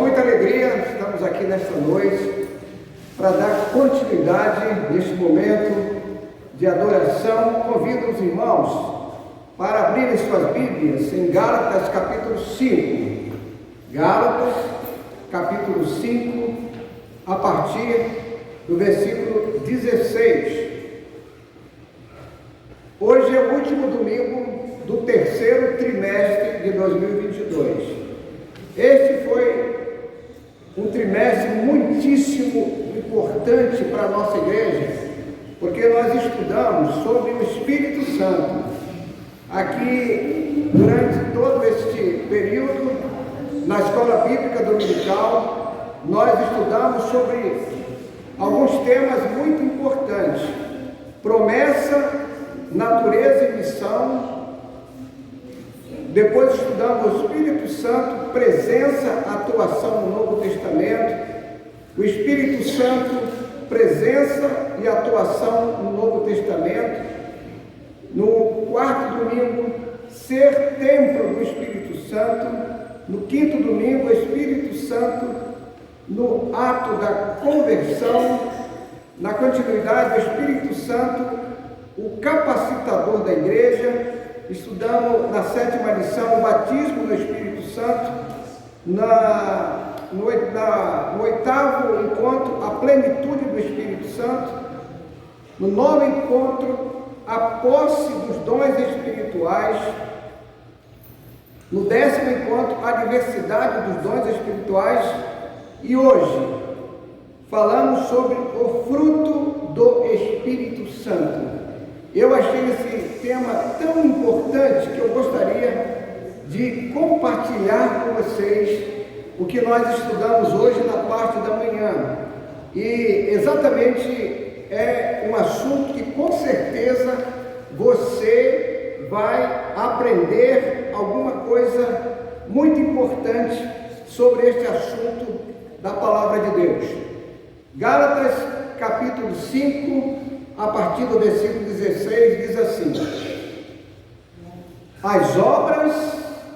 muita alegria, estamos aqui nesta noite para dar continuidade neste momento de adoração. Convido os irmãos para abrirem suas Bíblias em Gálatas capítulo 5. Gálatas capítulo 5, a partir do versículo 16. Hoje é o último domingo do terceiro trimestre de 2022. Este foi um trimestre muitíssimo importante para a nossa igreja, porque nós estudamos sobre o Espírito Santo. Aqui, durante todo este período, na escola bíblica dominical, nós estudamos sobre alguns temas muito importantes: promessa, natureza e missão. Depois estudamos o Espírito Santo, presença, atuação no Novo Testamento. O Espírito Santo, presença e atuação no Novo Testamento. No quarto domingo, ser templo do Espírito Santo. No quinto domingo, o Espírito Santo no ato da conversão. Na continuidade, o Espírito Santo, o capacitador da igreja. Estudamos na sétima lição o batismo no Espírito Santo. No oitavo encontro, a plenitude do Espírito Santo. No nono encontro, a posse dos dons espirituais. No décimo encontro, a diversidade dos dons espirituais. E hoje, falamos sobre o fruto do Espírito Santo. Eu achei esse tema tão importante que eu gostaria de compartilhar com vocês o que nós estudamos hoje na parte da manhã. E exatamente é um assunto que com certeza você vai aprender alguma coisa muito importante sobre este assunto da palavra de Deus. Gálatas capítulo 5, a partir do versículo 16, diz assim: as obras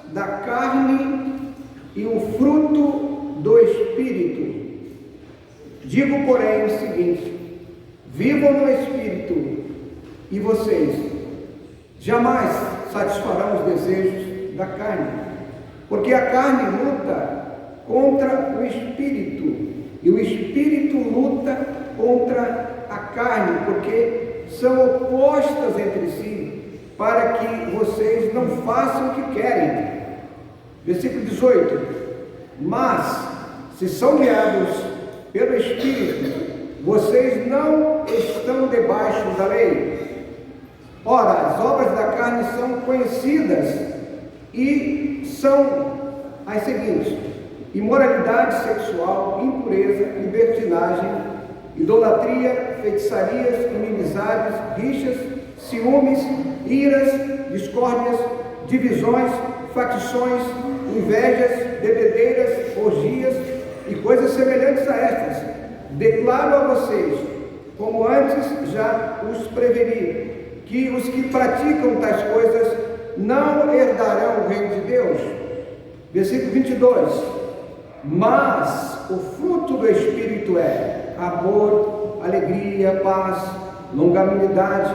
da carne e o fruto do Espírito. Digo, porém, o seguinte: vivam no Espírito, e vocês jamais satisfarão os desejos da carne, porque a carne luta contra o Espírito, e o Espírito luta contra a carne, porque são opostas entre si, para que vocês não façam o que querem. Versículo 18: mas, se são guiados pelo Espírito, vocês não estão debaixo da lei. Ora, as obras da carne são conhecidas e são as seguintes: imoralidade sexual, impureza, libertinagem, idolatria, feitiçarias, inimizades, rixas, ciúmes, iras, discórdias, divisões, facções, invejas, bebedeiras, orgias e coisas semelhantes a estas. Declaro a vocês, como antes já os preveni, que os que praticam tais coisas não herdarão o reino de Deus. Versículo 22: mas o fruto do Espírito é amor, alegria, paz, longanimidade,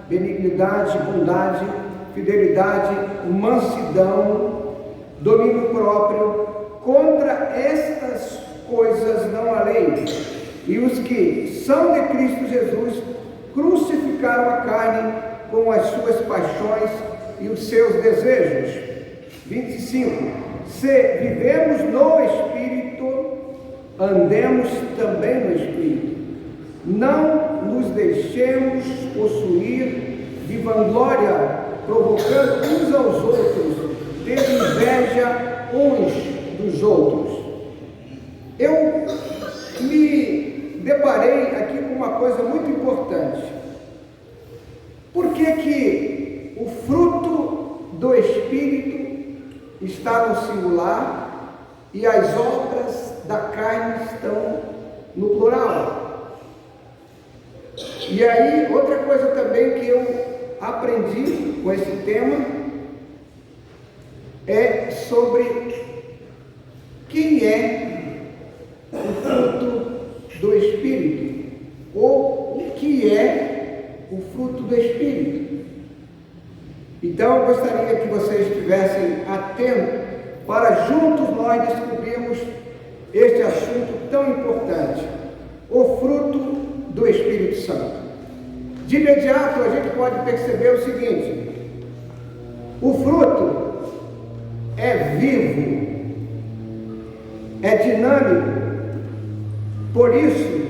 benignidade, bondade, fidelidade, mansidão, domínio próprio. Contra estas coisas não há lei. E os que são de Cristo Jesus crucificaram a carne com as suas paixões e os seus desejos. 25: se vivemos no Espírito, andemos também no Espírito. Não nos deixemos possuir de vanglória, provocando uns aos outros, tendo inveja uns dos outros. Eu me deparei aqui com uma coisa muito importante. Por que o fruto do Espírito está no singular e as obras da carne estão no plural? E aí, outra coisa também que eu aprendi com esse tema é sobre quem é Espírito, ou o que é o fruto do Espírito. Então eu gostaria que vocês estivessem atentos para juntos nós descobrirmos este assunto tão importante, o fruto do Espírito Santo. De imediato a gente pode perceber o seguinte: o fruto é vivo, é dinâmico, por isso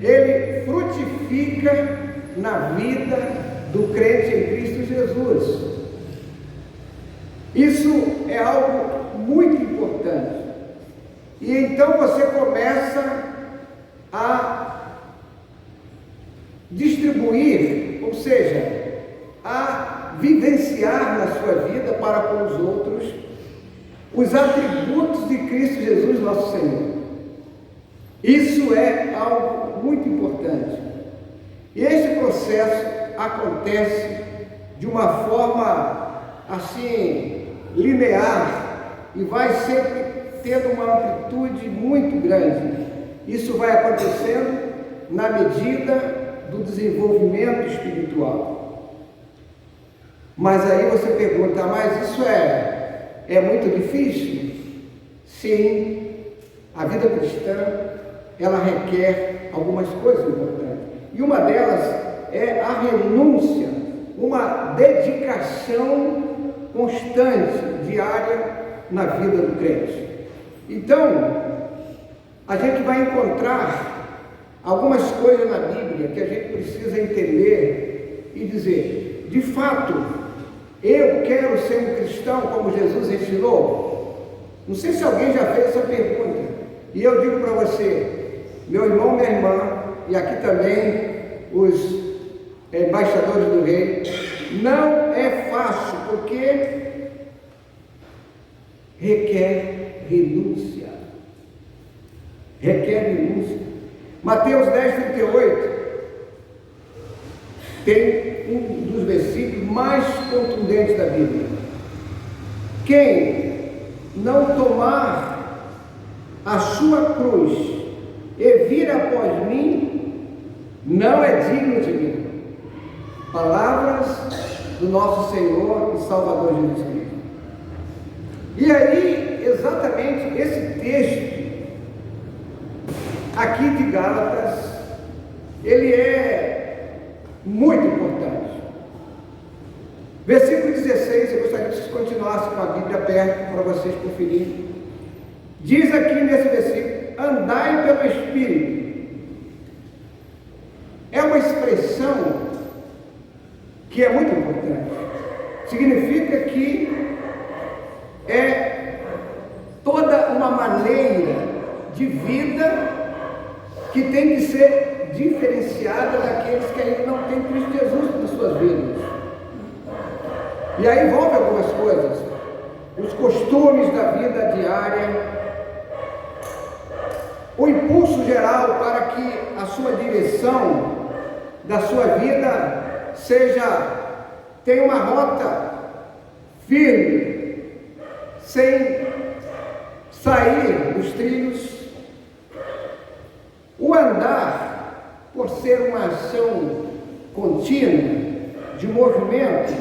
ele frutifica na vida do crente em Cristo Jesus. Isso é algo muito importante. E então você começa a distribuir, ou seja, a vivenciar na sua vida para com os outros os atributos de Cristo Jesus, nosso Senhor. Isso é algo muito importante. E esse processo acontece de uma forma assim linear e vai sempre tendo uma amplitude muito grande. Isso vai acontecendo na medida do desenvolvimento espiritual. Mas aí você pergunta, mas isso é muito difícil? Sim, a vida cristã, ela requer algumas coisas importantes. E uma delas é a renúncia, uma dedicação constante, diária, na vida do crente. Então, a gente vai encontrar algumas coisas na Bíblia que a gente precisa entender e dizer, de fato, eu quero ser um cristão como Jesus ensinou? Não sei se alguém já fez essa pergunta. E eu digo para você, meu irmão, minha irmã, e aqui também os embaixadores do rei, não é fácil, porque requer renúncia. Requer renúncia. Mateus 10:38 tem um dos versículos mais contundentes da Bíblia. Quem não tomar a sua cruz e vir após mim, não é digno de mim. Palavras do nosso Senhor e Salvador Jesus Cristo. E aí, exatamente esse texto aqui de Gálatas, ele é muito importante. Versículo 16, eu gostaria que vocês continuassem com a Bíblia aberta para vocês conferirem. Diz aqui nesse versículo, andai pelo Espírito. É uma expressão que é muito importante. Significa que é toda uma maneira de vida que tem que ser diferenciada daqueles que ainda não têm Cristo Jesus nas suas vidas. E aí envolve algumas coisas, os costumes da vida diária, o impulso geral para que a sua direção da sua vida tenha uma rota firme, sem sair dos trilhos. O andar, por ser uma ação contínua, de movimento,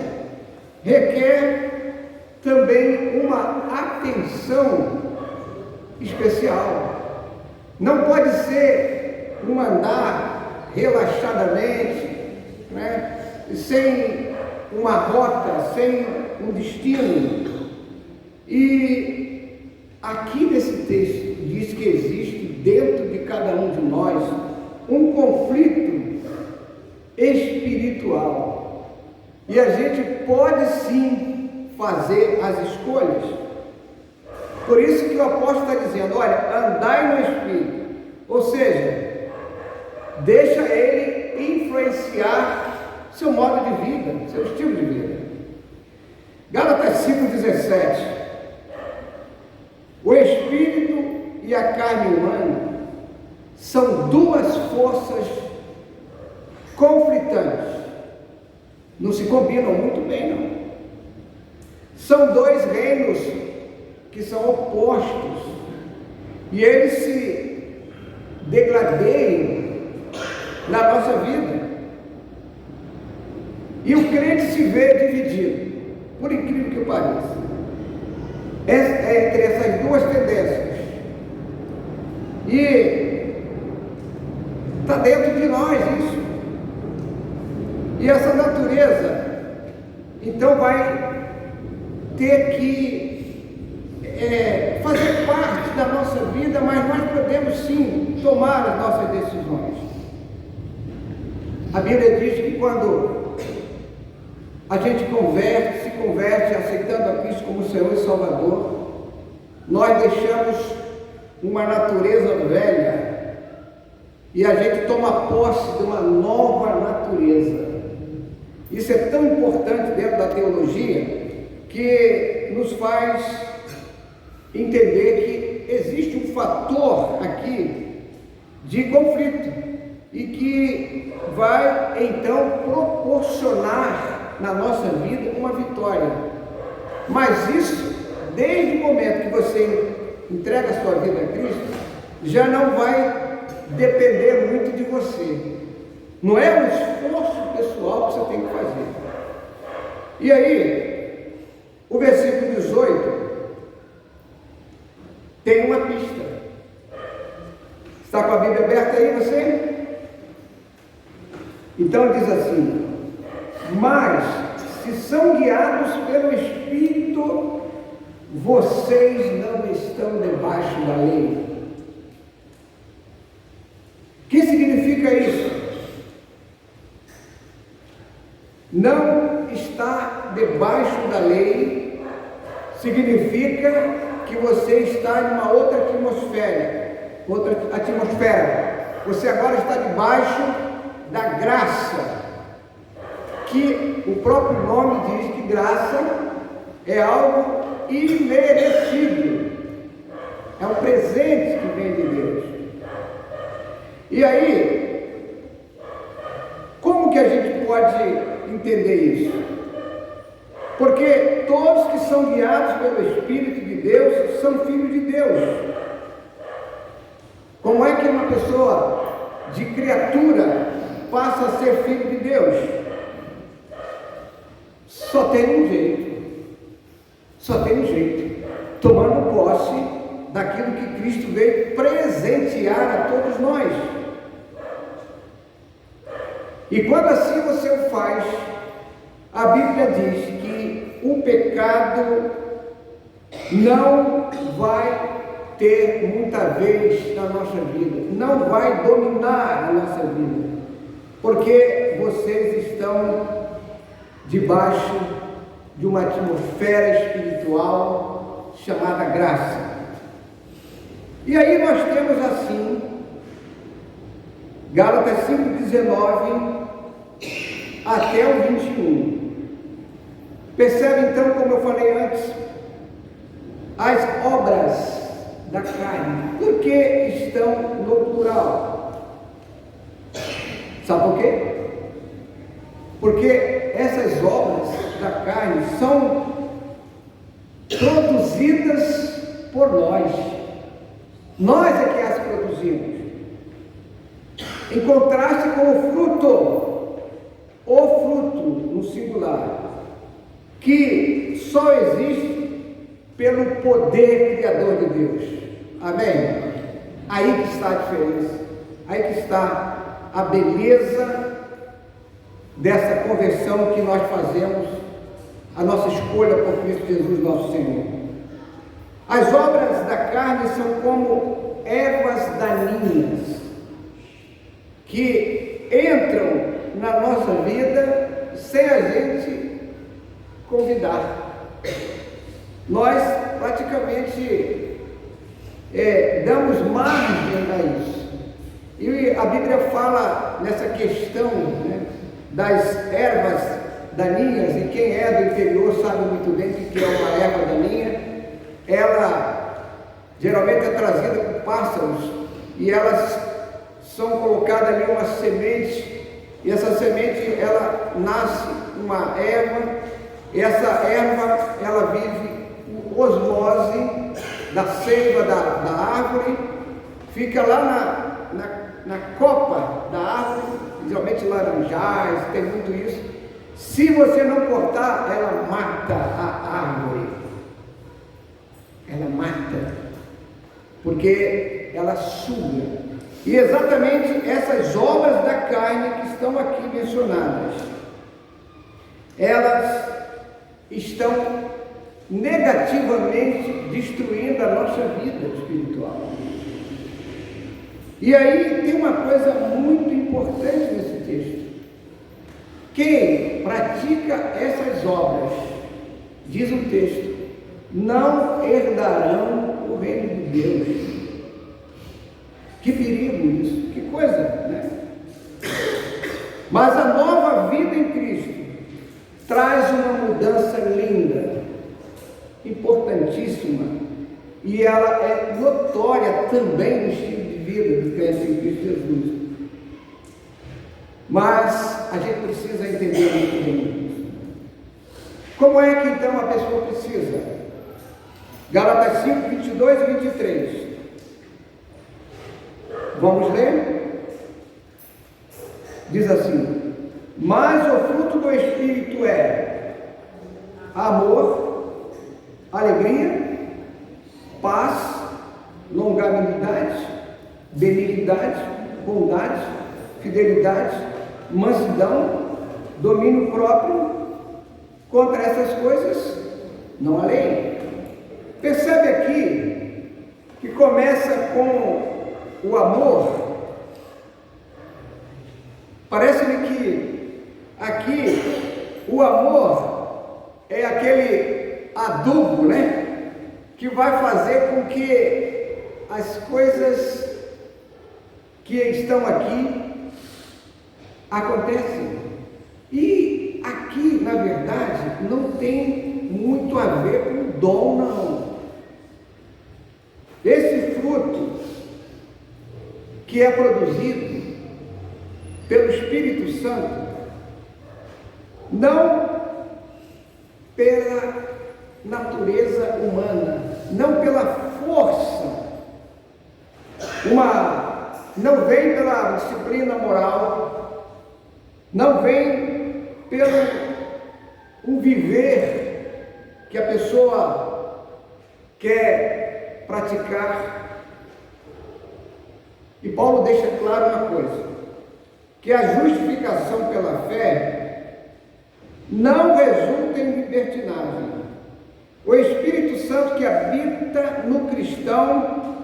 requer também uma atenção especial. Não pode ser um andar relaxadamente, né? Sem uma rota, sem um destino. E aqui nesse texto diz que existe dentro de cada um de nós um conflito espiritual. E a gente pode sim fazer as escolhas. Por isso que o apóstolo está dizendo, olha, andai no Espírito. Ou seja, deixa ele influenciar seu modo de vida, seu estilo de vida. Gálatas 5:17. O Espírito e a carne humana são duas forças conflitantes. Não se combinam muito bem, não. São dois reinos que são opostos. E eles se degradeiam que pareça. Entre essas duas tendências. E está dentro de nós isso. E essa natureza, então, vai ter que fazer parte da nossa vida, mas nós podemos sim tomar as nossas decisões. A Bíblia diz que quando a gente se converte aceitando a Cristo como Senhor e Salvador, nós deixamos uma natureza velha e a gente toma posse de uma nova natureza. Isso é tão importante dentro da teologia que nos faz entender que existe um fator aqui de conflito e que vai então proporcionar na nossa vida uma vitória. Mas isso, desde o momento que você entrega a sua vida a Cristo, já não vai depender muito de você. Não é um esforço pessoal que você tem que fazer. E aí, o versículo 18 tem uma pista. Está com a Bíblia aberta aí você? Então diz assim: mas se são guiados pelo Espírito, vocês não estão debaixo da lei. O que significa isso? Não estar debaixo da lei significa que você está em uma outra atmosfera. Você agora está debaixo da graça, que o próprio nome diz que graça é algo imerecido, é um presente que vem de Deus. E aí, como que a gente pode entender isso? Porque todos que são guiados pelo Espírito de Deus são filhos de Deus. Como é que uma pessoa de criatura passa a ser filho de Deus? Só tem um jeito, tomando posse daquilo que Cristo veio presentear a todos nós. E quando assim você o faz, a Bíblia diz que o pecado não vai ter muita vez na nossa vida, não vai dominar a nossa vida, porque vocês estão debaixo de uma atmosfera espiritual chamada graça. E aí nós temos assim, Gálatas 5:19 até o 21. Percebe então, como eu falei antes, as obras da carne. Por que estão no plural? Sabe por quê? Porque essas obras da carne são produzidas por nós. Nós é que as produzimos. Em contraste com o fruto no singular, que só existe pelo poder criador de Deus. Amém? Aí que está a diferença, aí que está a beleza dessa conversão que nós fazemos, a nossa escolha por Cristo Jesus, nosso Senhor. As obras da carne são como ervas daninhas que entram na nossa vida sem a gente convidar. Nós praticamente damos margem a isso. E a Bíblia fala nessa questão, né, das ervas daninhas, e quem é do interior sabe muito bem o que é uma erva daninha. Ela geralmente é trazida por pássaros e elas são colocadas ali uma semente, e essa semente ela nasce uma erva, e essa erva ela vive osmose da seiva da árvore, fica lá na copa da árvore, geralmente laranjais, tem muito isso, Se você não cortar, ela mata a árvore. Ela mata, porque ela suga. E exatamente essas obras da carne que estão aqui mencionadas, elas estão negativamente destruindo a nossa vida espiritual. E aí tem uma coisa muito importante nesse texto. Quem pratica essas obras, diz o texto, não herdarão o reino de Deus. Que perigo isso, que coisa, né? Mas a nova vida em Cristo traz uma mudança linda, importantíssima, e ela é notória também no estilo de vida do crente em Cristo Jesus. Mas a gente precisa entender muito bem isso. Como é que então a pessoa precisa? Gálatas 5, 22 e 23. Vamos ler? Diz assim: mas o fruto do Espírito é amor, alegria, paz, longanimidade, benignidade, bondade, fidelidade, mansidão, domínio próprio. Contra essas coisas não há lei. Percebe aqui que começa com o amor. Parece-me que aqui o amor é aquele adubo, né, que vai fazer com que as coisas que estão aqui aconteçam. E aqui, na verdade, não tem muito a ver com dom, não. Esse fruto que é produzido pelo Espírito Santo, não pela natureza humana, não pela força, não vem pela disciplina moral, não vem pelo um viver que a pessoa quer praticar. E Paulo deixa claro uma coisa, que a justificação pela fé não resulta em libertinagem. O Espírito Santo que habita no cristão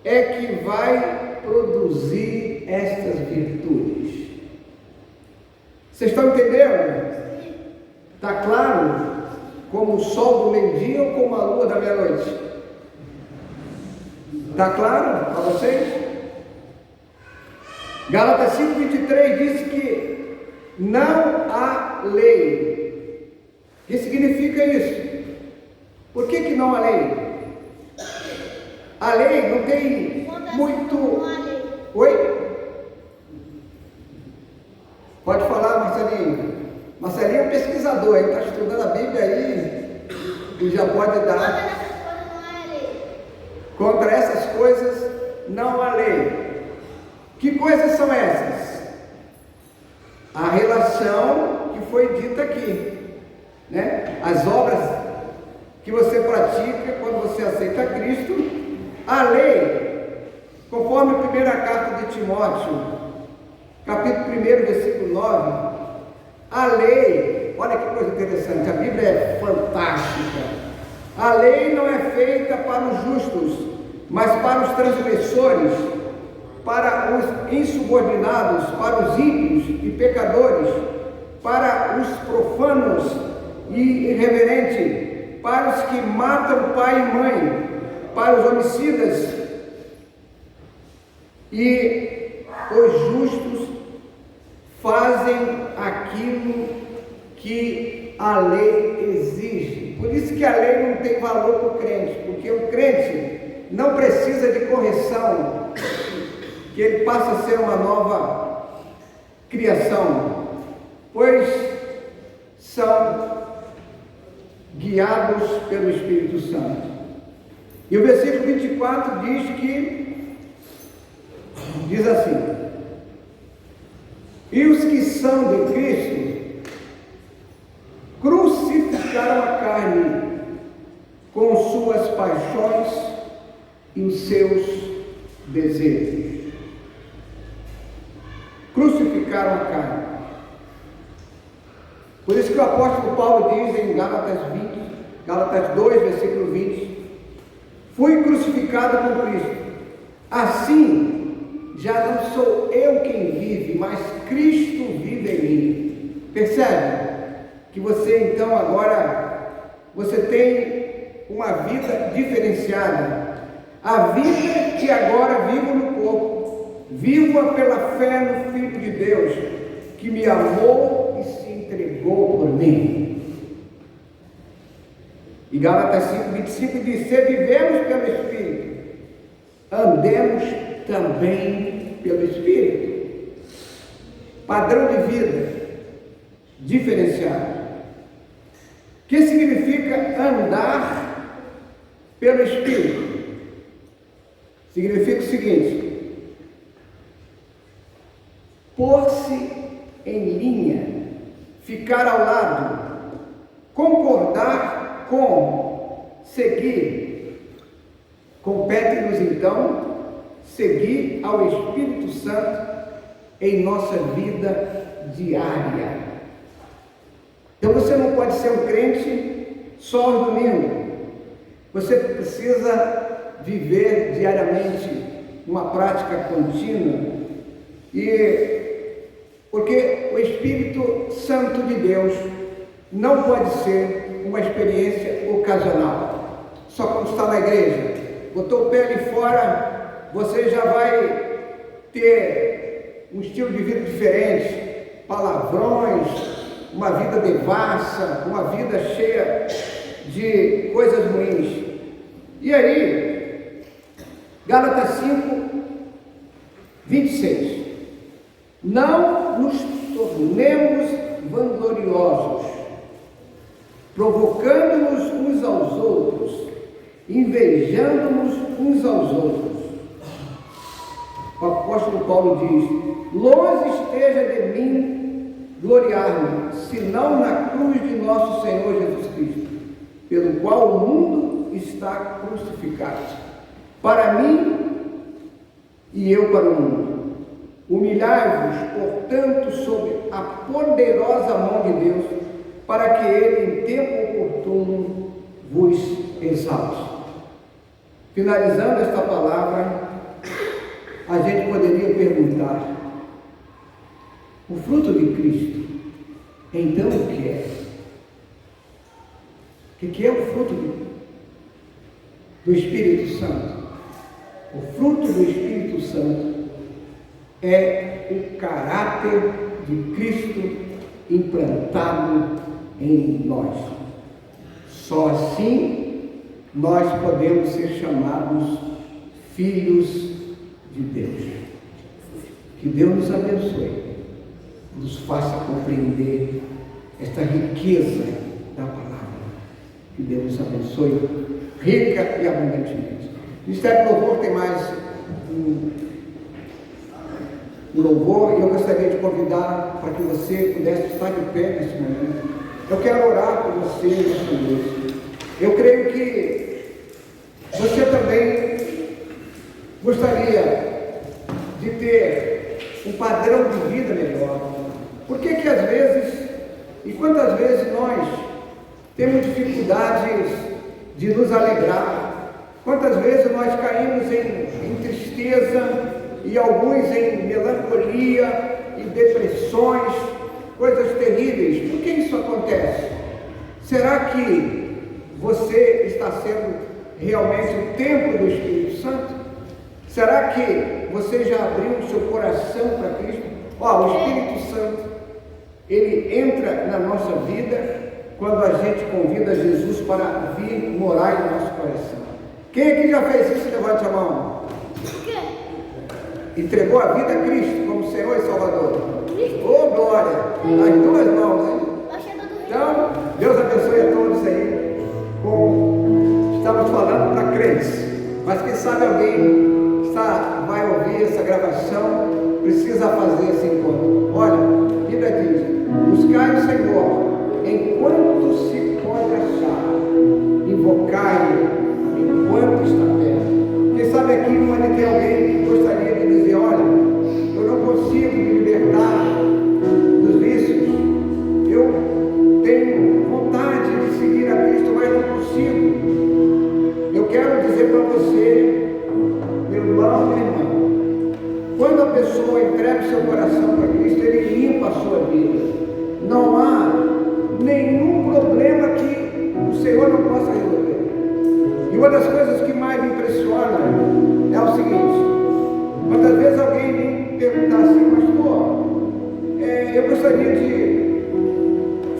é que vai produzir estas virtudes. Vocês estão entendendo? Está claro? Como o sol do meio-dia ou como a lua da meia-noite? Está claro para vocês? Gálatas 5:23 diz que não há lei. O que significa isso? Por que não há lei? A lei não tem muito... Oi? Pode falar, Marcelinho. Marcelinho é um pesquisador, ele está estudando a Bíblia aí e já pode dar... Contra essas coisas não há lei. Que coisas são essas? A relação que foi dita aqui, né? As obras que você pratica quando você aceita Cristo. A lei, conforme a primeira carta de Timóteo, capítulo 1, versículo 9, a lei, olha que coisa interessante, a Bíblia é fantástica. A lei não é feita para os justos, mas para os transgressores, para os insubordinados, para os ímpios e pecadores, para os profanos e irreverentes, para os que matam pai e mãe, para os homicidas e os justos fazem aquilo que a lei exige. Por isso que a lei não tem valor para o crente, porque o crente não precisa de correção, que ele passa a ser uma nova criação, pois são guiados pelo Espírito Santo. E o versículo 24 diz assim: e os que são de Cristo paixões e os seus desejos. Crucificaram a carne. Por isso que o apóstolo Paulo diz em Gálatas 2, versículo 20: fui crucificado com Cristo. Assim, já não sou eu quem vive, mas Cristo vive em mim. Percebe? Que você então agora, você tem uma vida diferenciada. A vida que agora vivo no corpo, vivo pela fé no Filho de Deus, que me amou e se entregou por mim. E Gálatas 5:25 diz: se vivemos pelo Espírito, andemos também pelo Espírito. Padrão de vida diferenciado. O que significa andar pelo Espírito? Significa o seguinte: pôr-se em linha, ficar ao lado, concordar com, seguir. Compete-nos então seguir ao Espírito Santo em nossa vida diária. Então você não pode ser um crente só no domingo. Você precisa viver diariamente uma prática contínua, porque o Espírito Santo de Deus não pode ser uma experiência ocasional, só quando está na igreja. Botou o pé ali fora, você já vai ter um estilo de vida diferente, palavrões, uma vida devassa, uma vida cheia de coisas ruins. E aí, Gálatas 5:26. Não nos tornemos vangloriosos, provocando-nos uns aos outros, invejando-nos uns aos outros. O apóstolo Paulo diz: longe esteja de mim gloriar-me, senão na cruz de nosso Senhor Jesus Cristo, pelo qual o mundo está crucificado para mim e eu para o mundo. Humilhai-vos, portanto, sob a poderosa mão de Deus, para que Ele, em tempo oportuno, vos exalte. Finalizando esta palavra, a gente poderia perguntar: o fruto de Cristo, então o que é? O que é o fruto do Espírito Santo? O fruto do Espírito Santo é o caráter de Cristo implantado em nós. Só assim nós podemos ser chamados filhos de Deus. Que Deus nos abençoe, nos faça compreender esta riqueza da palavra. Que Deus nos abençoe rica e abundantemente. O Ministério do Louvor tem mais um louvor, e eu gostaria de convidar para que você pudesse estar de pé nesse momento. Eu quero orar por você nesta noite. Eu creio que você também gostaria de ter um padrão de vida melhor. Por que às vezes, e quantas vezes nós temos dificuldades de nos alegrar? Quantas vezes nós caímos em tristeza, e alguns em melancolia e depressões, coisas terríveis? Por que isso acontece? Será que você está sendo realmente o templo do Espírito Santo? Será que você já abriu o seu coração para Cristo? O Espírito Santo, ele entra na nossa vida quando a gente convida Jesus para vir morar em nosso coração. Quem aqui já fez isso? Levante a mão. Entregou a vida a Cristo como Senhor e Salvador. Oh, glória! As duas mãos, hein? Então, Deus abençoe a todos aí. Estamos falando para crentes, mas quem sabe alguém vai ouvir essa gravação, precisa fazer esse encontro. Olha, a Bíblia diz: buscai o Senhor enquanto se pode achar, invocai-o pode ter alguém que gostaria de dizer, olha, eu não consigo me libertar dos vícios, eu tenho vontade de seguir a Cristo, mas não consigo. Eu quero dizer para você, meu irmão, minha irmã, quando a pessoa entrega o seu coração para Cristo, Ele limpa a sua vida. Não há nenhum problema que o Senhor não possa resolver. E uma das coisas que mais me impressiona é o seguinte: quantas vezes alguém me perguntar assim, pastor, eu gostaria de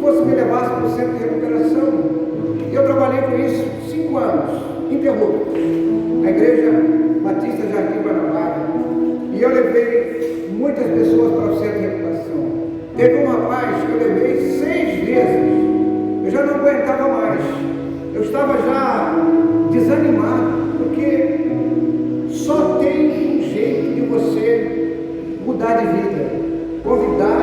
fosse me levasse para o centro de recuperação. Eu trabalhei com isso 5 anos, interrupto, na igreja Batista Jardim Guanabara, e eu levei muitas pessoas para o centro de recuperação. Teve um rapaz que eu levei 6 vezes, eu já não aguentava mais, eu estava já desanimado, porque só tem um jeito de você mudar de vida, convidar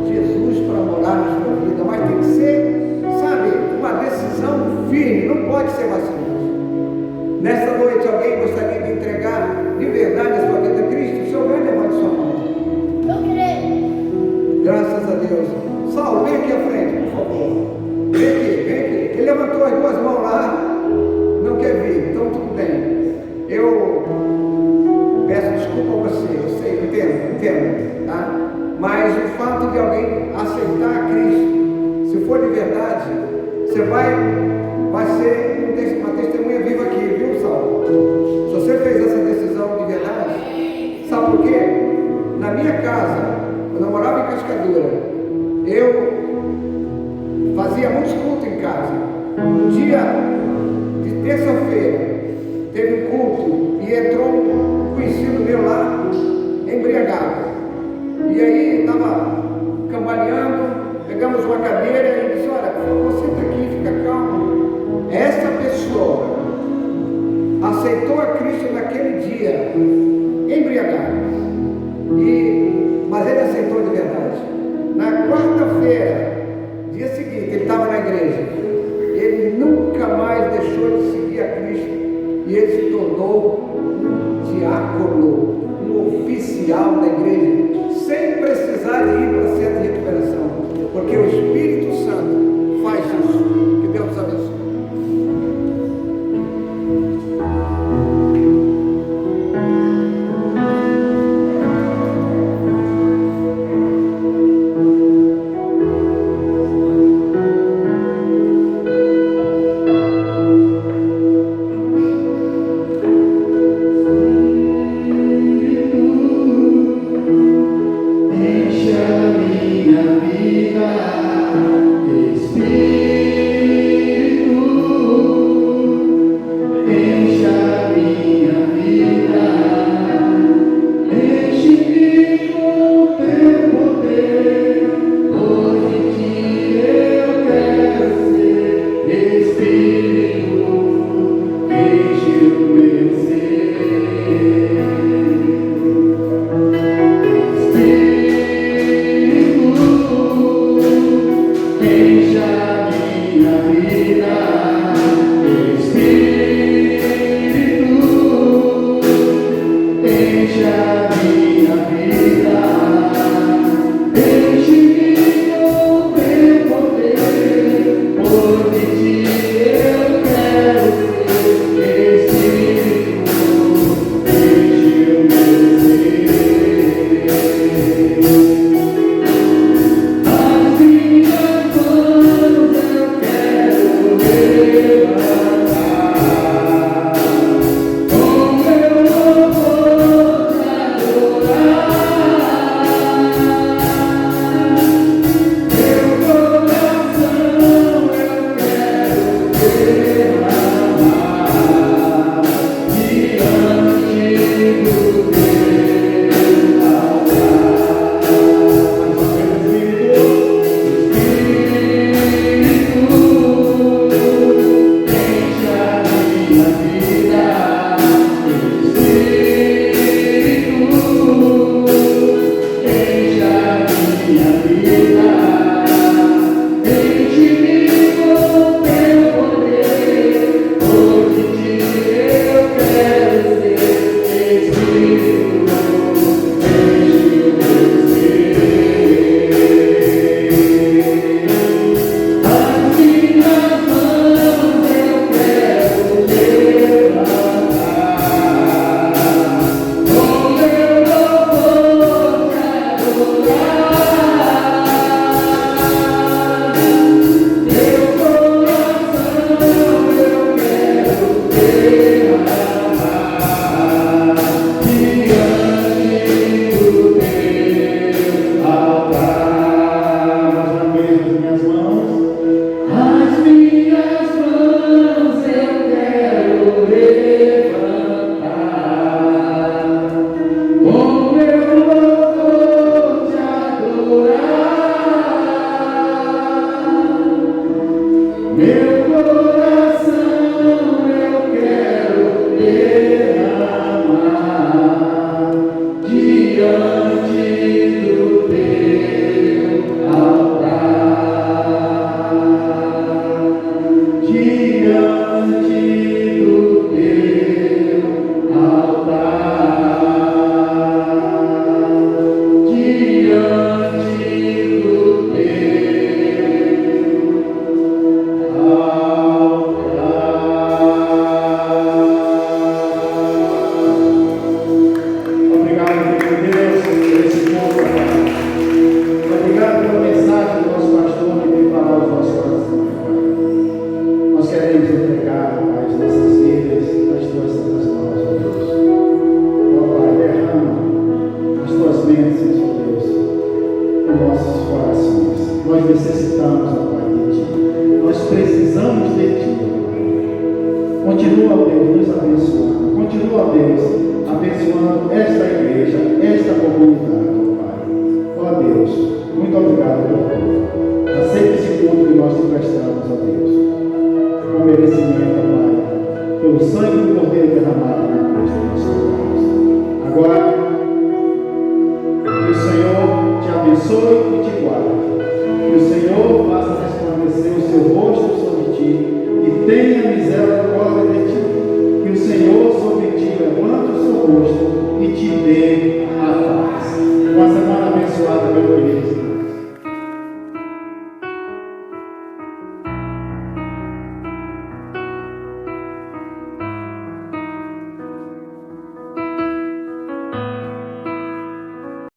Jesus para morar na sua vida, mas tem que ser, sabe, uma decisão firme, não pode ser vacilante. Nesta noite alguém gostaria de entregar de verdade a sua vida a Cristo? Se houver, levante sua mão. Eu creio. Graças a Deus. Saulo, vem aqui à frente, por favor. Vem aqui, vem aqui. Ele levantou as 2 mãos lá, não quer vir, então tudo bem. Eu peço desculpa a você, eu sei, entendo, tá? Mas o fato de alguém aceitar a Cristo, se for de verdade, você vai ser uma testemunha viva aqui, viu, Saulo? Se você fez essa decisão de verdade, sabe por quê? Na minha casa, quando eu morava em Cascadura, eu fazia muitos cultos em casa. Um dia de terça-feira, teve um culto e entrou um conhecido meu lá, embriagado. E aí estava cambaleando, pegamos uma cadeira e disse, olha, por favor, senta aqui, fica calmo. Essa pessoa aceitou a Cristo naquele dia, embriagado. Mas ele aceitou de verdade. Na quarta-feira, dia seguinte, ele estava na igreja. Ele nunca mais deixou de seguir a Cristo. E ele se tornou um diácono, um oficial da igreja, sem precisar de ir para o centro de recuperação, porque o Espírito Santo faz isso. Que Deus nos abençoe. Oh bênçãos, ó Deus, em nossos corações. Nós necessitamos, ó Pai, de Ti. Nós precisamos de Ti, ó Pai. Continua, ó Deus, nos abençoando. Continua, ó Deus, abençoando esta igreja, esta comunidade, ó Pai. Ó Deus, muito obrigado por tudo. Aceita esse culto que nós te prestamos, ó Deus, com merecimento, ó Pai, pelo sangue do Cordeiro derramado na cruz de nossos pecados. Agora, que o Senhor te abençoe